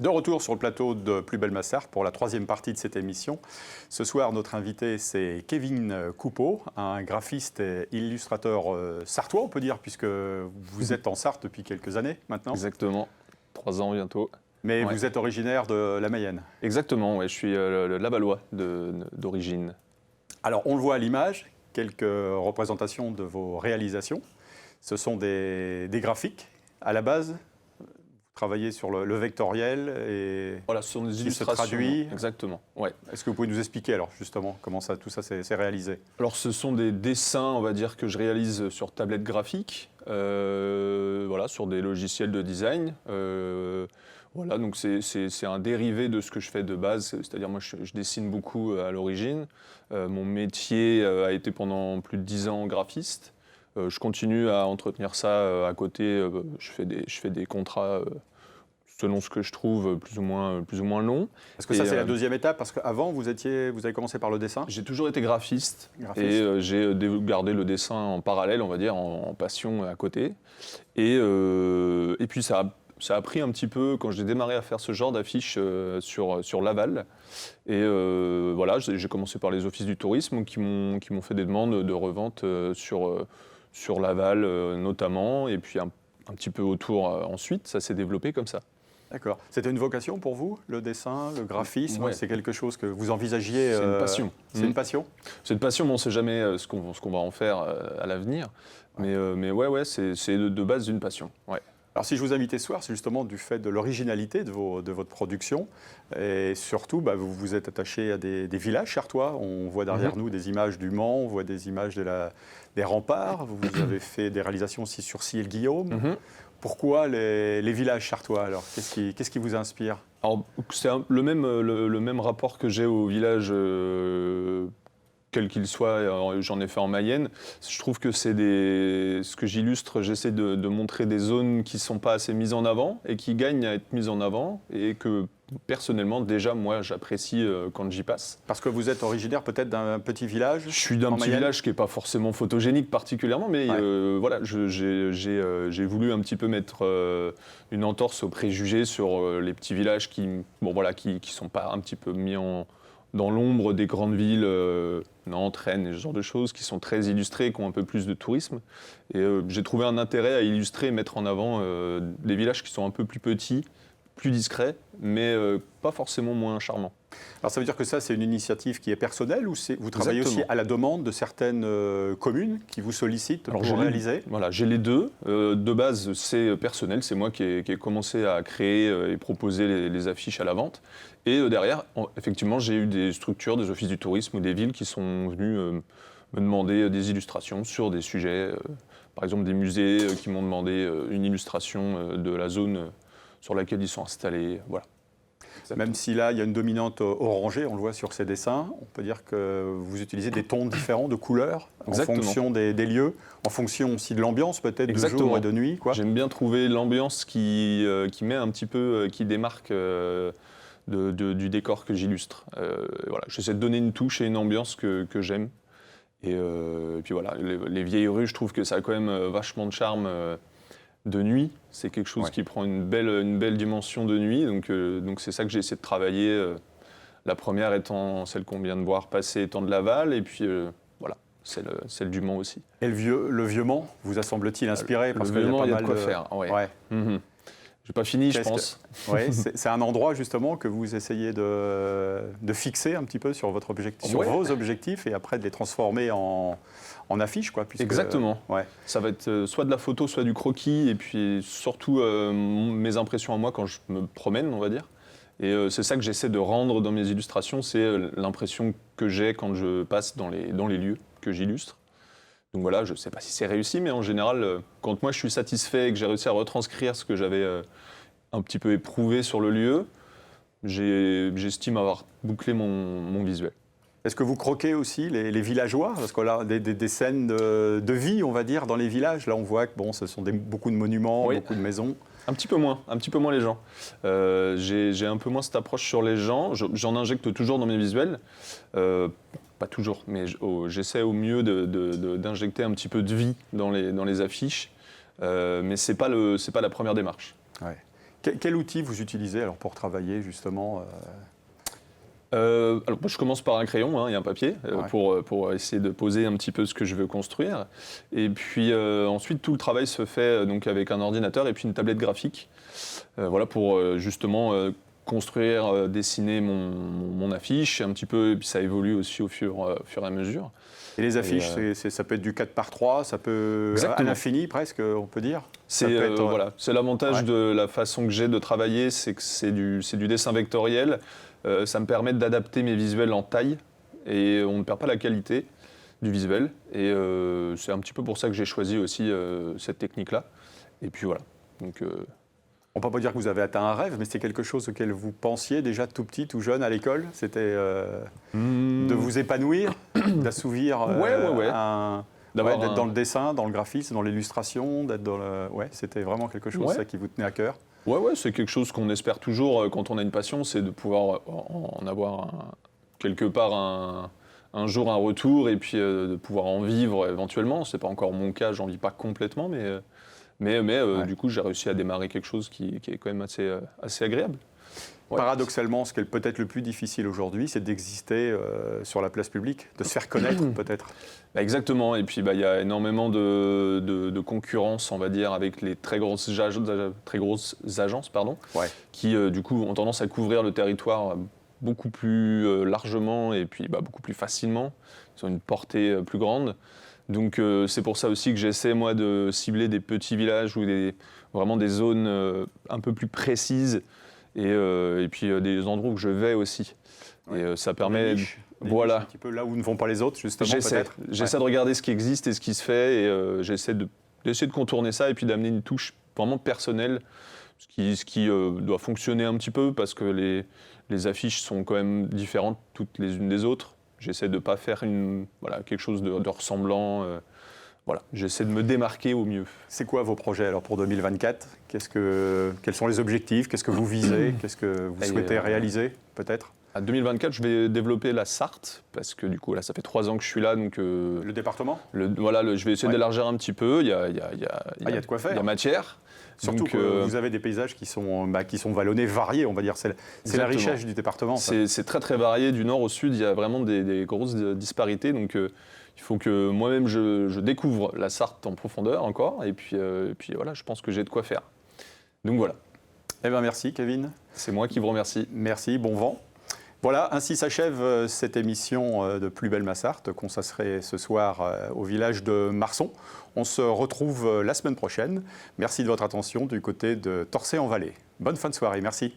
De retour sur le plateau de Plus belle Massart pour la troisième partie de cette émission. Ce soir, notre invité, c'est Kevin Coupeau, un graphiste et illustrateur sartois, on peut dire, puisque vous êtes en Sarthe depuis quelques années maintenant. Exactement, 3 ans bientôt. Mais vous êtes originaire de la Mayenne. Exactement, ouais, je suis lavallois d'origine. Alors, on le voit à l'image, quelques représentations de vos réalisations. Ce sont des graphiques, à la base. Travailler sur le vectoriel et voilà, ce sont des illustrations. Se traduit. Exactement. Ouais. Est-ce que vous pouvez nous expliquer alors justement comment tout ça s'est réalisé? Alors ce sont des dessins, on va dire, que je réalise sur tablette graphique, voilà, sur des logiciels de design. Voilà, donc c'est un dérivé de ce que je fais de base, c'est-à-dire moi je dessine beaucoup à l'origine. Mon métier a été pendant plus de 10 ans graphiste. Je continue à entretenir ça à côté. Je fais des contrats selon ce que je trouve plus ou moins longs. Est-ce que ça c'est la deuxième étape? Parce qu'avant vous avez commencé par le dessin? J'ai toujours été graphiste. Et j'ai gardé le dessin en parallèle, on va dire, en passion à côté. Et puis ça a pris un petit peu quand j'ai démarré à faire ce genre d'affiches sur Laval. Et voilà, j'ai commencé par les offices du tourisme qui m'ont fait des demandes de revente sur Laval notamment, et puis un petit peu autour ensuite, ça s'est développé comme ça. D'accord. C'était une vocation pour vous, le dessin, le graphisme? Ouais. C'est quelque chose que vous envisagiez? C'est une passion. C'est une passion? C'est une passion, mais on ne sait jamais ce qu'on va en faire à l'avenir. Ouais. Mais ouais, c'est de base une passion. Ouais. Alors si je vous invitais ce soir, c'est justement du fait de l'originalité de votre production. Et surtout, vous vous êtes attaché à des villages sartois. On voit derrière nous des images du Mans, on voit des images des remparts. Vous avez fait des réalisations aussi sur Ciel-Guillaume. Pourquoi les villages sartois alors? Qu'est-ce qui vous inspire? Alors, c'est le même rapport que j'ai aux villages, quel qu'il soit. J'en ai fait en Mayenne. Je trouve que ce que j'illustre, j'essaie de montrer des zones qui ne sont pas assez mises en avant et qui gagnent à être mises en avant, et que personnellement, déjà, moi, j'apprécie quand j'y passe. Parce que vous êtes originaire peut-être d'un petit village? Je suis d'un petit village qui n'est pas forcément photogénique particulièrement, mais voilà, j'ai voulu un petit peu mettre une entorse aux préjugés sur les petits villages qui sont pas un petit peu mis dans l'ombre des grandes villes, Nantes, Rennes et ce genre de choses, qui sont très illustrées, qui ont un peu plus de tourisme. Et j'ai trouvé un intérêt à illustrer et mettre en avant des villages qui sont un peu plus petits, plus discret, mais pas forcément moins charmant. Alors ça veut dire que ça, c'est une initiative qui est personnelle, ou vous travaillez aussi à la demande de certaines communes qui vous sollicitent pour réaliser? Voilà, j'ai les deux. De base, c'est personnel, c'est moi qui ai commencé à créer et proposer les affiches à la vente. Et derrière, effectivement, j'ai eu des structures, des offices du tourisme ou des villes qui sont venus me demander des illustrations sur des sujets. Par exemple, des musées qui m'ont demandé une illustration de la zone sur laquelle ils sont installés, voilà. Exactement. Même si là, il y a une dominante orangée, on le voit sur ces dessins, on peut dire que vous utilisez des tons différents de couleurs en fonction des lieux, en fonction aussi de l'ambiance peut-être de jour et de nuit, quoi. J'aime bien trouver l'ambiance qui met un petit peu, qui démarque du décor que j'illustre. Voilà. J'essaie de donner une touche et une ambiance que j'aime. Et puis voilà, les vieilles rues, je trouve que ça a quand même vachement de charme. De nuit, c'est quelque chose qui prend une belle dimension de nuit, donc c'est ça que j'ai essayé de travailler. La première étant celle qu'on vient de voir passer, étant de Laval, et puis voilà, celle du Mans aussi. Et le vieux Mans, vous a semble-t-il inspiré? Parce qu'il y a pas mal de quoi faire. Ouais. J'ai pas fini, je pense. C'est un endroit justement que vous essayez de fixer un petit peu sur votre objectif, sur vos objectifs, et après de les transformer en affiche, quoi. Exactement. Ça va être soit de la photo, soit du croquis, et puis surtout mes impressions à moi quand je me promène, on va dire. Et c'est ça que j'essaie de rendre dans mes illustrations, c'est l'impression que j'ai quand je passe dans les lieux que j'illustre. Donc voilà, je ne sais pas si c'est réussi, mais en général, quand moi je suis satisfait et que j'ai réussi à retranscrire ce que j'avais un petit peu éprouvé sur le lieu, j'estime avoir bouclé mon visuel. Est-ce que vous croquez aussi les villageois? Parce que là, des scènes de vie, on va dire, dans les villages, là on voit que ce sont beaucoup de monuments, beaucoup de maisons. Un petit peu moins les gens. J'ai un peu moins cette approche sur les gens. J'en injecte toujours dans mes visuels. Pas toujours, mais j'essaie au mieux d'injecter un petit peu de vie dans les affiches. Mais c'est pas la première démarche. Ouais. Quel outil vous utilisez alors pour travailler justement Alors moi, je commence par un crayon et un papier Ouais. pour essayer de poser un petit peu ce que je veux construire. Et puis ensuite, tout le travail se fait donc avec un ordinateur et puis une tablette graphique. Voilà, pour justement construire, dessiner mon affiche un petit peu. Et puis ça évolue aussi au fur et à mesure. Et les affiches, Et, ça peut être du 4x3, ça peut à Exactement. l'infini presque, on peut dire. Ça C'est peut être, voilà, c'est l'avantage ouais. de la façon que j'ai de travailler, c'est que c'est du dessin vectoriel. Ça me permet d'adapter mes visuels en taille et on ne perd pas la qualité du visuel. Et c'est un petit peu pour ça que j'ai choisi aussi cette technique-là. Et puis voilà. Donc, On ne peut pas dire que vous avez atteint un rêve, mais c'était quelque chose auquel vous pensiez déjà tout petit, tout jeune à l'école. C'était de vous épanouir, d'assouvir ouais. d'être dans le dessin, dans le graphisme, dans l'illustration, d'être dans le... Ouais, c'était vraiment quelque chose ça, qui vous tenait à cœur. Ouais, c'est quelque chose qu'on espère toujours quand on a une passion, c'est de pouvoir en avoir quelque part un jour un retour et puis de pouvoir en vivre éventuellement. C'est pas encore mon cas, j'en vis pas complètement, mais Ouais. du coup j'ai réussi à démarrer quelque chose qui est quand même assez agréable. Ouais. Paradoxalement, ce qui est peut-être le plus difficile aujourd'hui, c'est d'exister sur la place publique, de se faire connaître peut-être. Bah, exactement, et puis il y a énormément de concurrence, on va dire, avec les très grosses agences pardon, Ouais. qui du coup ont tendance à couvrir le territoire beaucoup plus largement et puis beaucoup plus facilement. Ils ont une portée plus grande. Donc c'est pour ça aussi que j'essaie moi de cibler des petits villages ou vraiment des zones un peu plus précises et puis des endroits où je vais aussi. Ouais. Et ça permet... Des niches Voilà. un petit peu là où ne vont pas les autres, justement, J'essaie peut-être. de regarder ce qui existe et ce qui se fait et j'essaie d'essayer de contourner ça et puis d'amener une touche vraiment personnelle, ce qui doit fonctionner un petit peu parce que les affiches sont quand même différentes toutes les unes des autres. J'essaie de ne pas faire quelque chose de ressemblant. Voilà, j'essaie de me démarquer au mieux. C'est quoi vos projets alors pour 2024 Quels sont les objectifs? Qu'est-ce que vous visez? Qu'est-ce que vous souhaitez réaliser peut-être? À 2024, je vais développer la Sarthe, parce que du coup, là, ça fait 3 ans que je suis là, donc... Le département? je vais essayer d'élargir un petit peu, il y a de quoi faire. Il y a matière. Surtout donc, que vous avez des paysages qui sont vallonnés, variés, on va dire. C'est la Exactement. richesse du département. ça. C'est très très varié, du nord au sud, il y a vraiment des grosses disparités, donc il faut que moi-même je découvre la Sarthe en profondeur encore, et puis voilà, je pense que j'ai de quoi faire. Donc voilà. Eh bien, merci, Kevin. C'est moi qui vous remercie. Merci, bon vent. Voilà, ainsi s'achève cette émission de Plus belle ma Sarthe, consacrée ce soir au village de Marson. On se retrouve la semaine prochaine. Merci de votre attention du côté de Torcé-en-Vallée. Bonne fin de soirée, merci.